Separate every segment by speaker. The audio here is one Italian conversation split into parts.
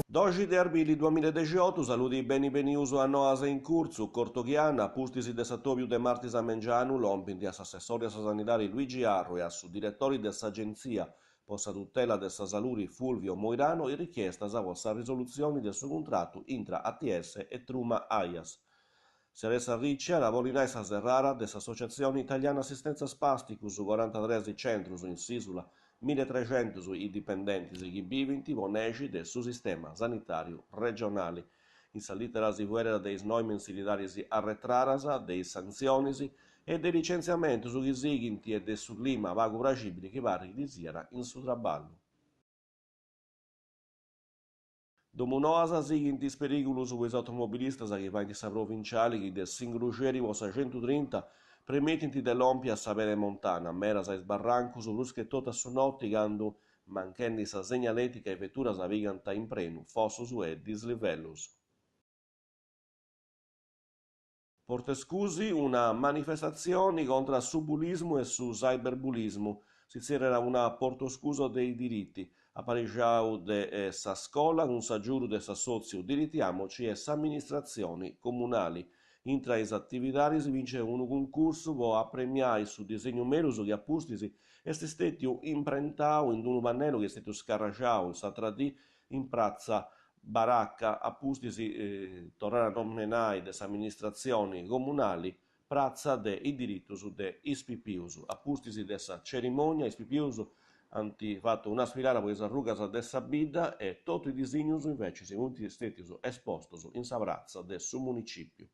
Speaker 1: Doji de Arbili 2018, saluti beni uso a Noasa in curso, Cortoghiana, pustisi de Satoviu de Martis a Mengianu, lompinti a assessori sanitari Luigi Arro e a su direttori dell'agenzia possa tutela del Saluri Fulvio Moirano e richiesta a vostra risoluzione del suo contratto intra ATS e Truma AIAS. Seresa Riccia, lavorinai sa Serrara dell'Associazione Italiana Assistenza Spasticus 43 centrus in Sisula 1300 i dipendenti chi biventi vonegi del suo sistema sanitario regionale. In salita la sivuera dei snoimen solidarici arretrarasa, dei sanzionisi e dei licenziamenti su chi sighinti e del su clima vago fragibili che vari di siera in su traballo. Domunoasa sighinti pericolo su questi automobilistas che vanno sa provinciali che del singruceri vosa 130 premettenti dell'ompia a sapere montana, mera sa sbarranco su rusche tota su notti quando manchendi sa segnaletica e vettura sa viganta in prenu, fosso su e dislivellos. Porte scusi una manifestazione contro il subulismo e su cyberbullismo. Si c'era una porto scuso dei diritti. A Parigiau de sa scuola, un saggiuro de sa sozio dirittiamoci e sa amministrazioni comunali. Intra le attività si vince un concorso vo a premiare su disegno meruso che appustisi e si stetti imprentato in un pannello che è stato scarraciato sa tradì in prazza baracca appustisi tornare a nominare des amministrazioni comunali prazza de i diritti su de ispipiusu appustisi dessa cerimonia ispipiusu anti fatto una sfilata per esa rugas dessa bidda e tutti i disegnus invece si punti stati esposti in savrazza del suo municipio.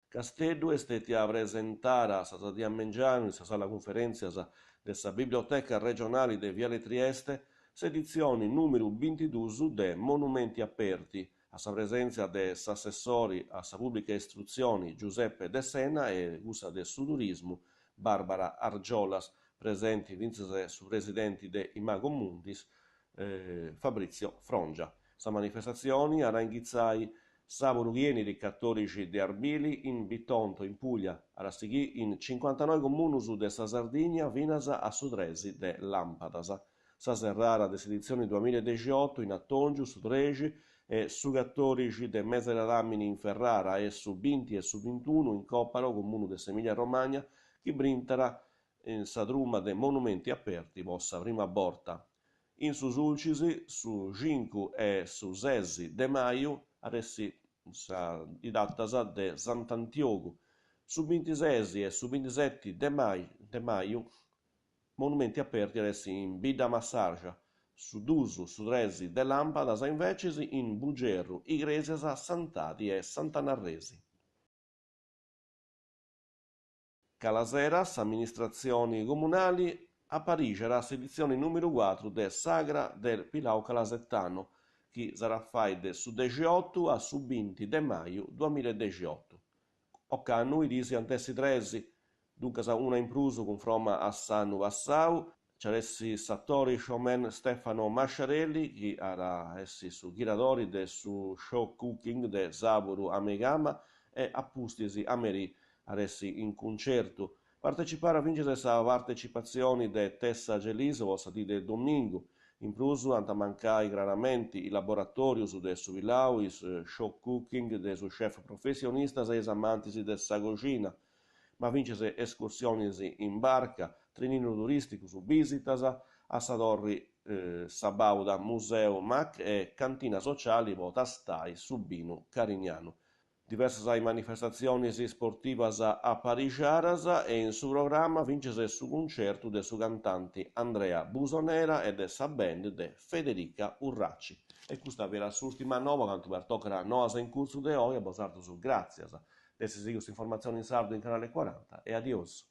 Speaker 1: Casteddu è stati a presentare a Sasadia Mengiano in sala conferenza della Biblioteca Regionale de Viale Trieste edizioni numero 22 de Monumenti Aperti, a sa presenza de assessori a sa pubblica istruzione Giuseppe De Sena e usa del sudurismo Barbara Argiolas, presenti vinse su residenti de Imago Mundis Fabrizio Frongia. Sa manifestazioni a Ranghizzai sabato vieni di 14 di Arbili in Bitonto in Puglia, a Rastighi in 59 comuni de sa Sardegna, Vinasa a Sudresi de Lampadasa. Sa Serrara des edizioni 2018 in Attongiu, su 13 e su 14 de Mese da Damini in Ferrara e su 20 e su 21 in Copparo, comune de Emilia Romagna, che brintara in Sadruma de Monumenti Aperti, mossa prima borta. In su Sulcisi, su 5 e su 6 de Maio, adesso i dattasa de Sant'Antioco, su 26 e su 27 de Maio, monumenti aperti adesso in Bida Massargia, su Dusu, su Resi de Lampada, invece in Bugerru, Igresias, Sant'Adi e Sant'Anarresi. Calaseras, amministrazioni comunali, a Parigi la edizione numero 4 de Sagra del Pilau Calasettano, che sarà fatta su 18 a su 20 de maio 2018. Occa noi disi antessi tresi, dunque una in pruso con froma a Sanu Vassau, c'eressi Sattori Showman Stefano Masciarelli, che era essi su Ghiradori de su Show Cooking de Saburu Amegama e appustisi Ameri aressi in concerto. Partecipare a vincere sa partecipazioni de Tessa Geliso, ossa di del domingo, in pruso anta mancai granamenti i laboratori su de su Vilau, is show cooking de su chef professionista e esamantisi de sa cucina, ma vincese escursioni in barca, trenino turistico su visitas, assadorri sabauda museo Mac e cantina sociali vota stai su Bino Carignano. Diverse manifestazioni sportivas a Parigiaras e in su programma vincese su concerto de su cantanti Andrea Busonera e de sa band de Federica Urracci. E questa era l'ultima nuova quanto per toccare noasa in corso de oggi, basato su grazias. Adesso seguo questa informazione in sardo in canale 40 e adios.